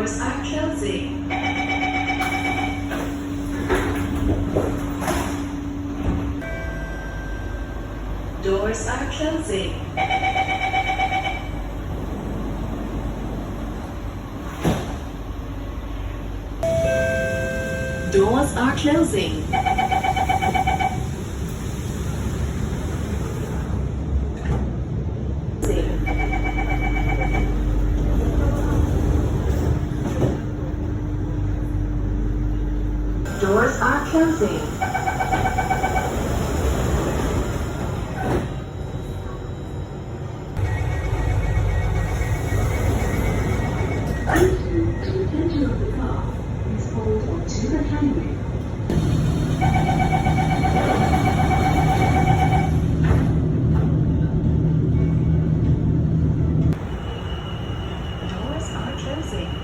Doors are closing. Doors are closing. Doors are closing. Doors are closing. Please to the center of the car. Please hold onto the handrail. Doors are closing.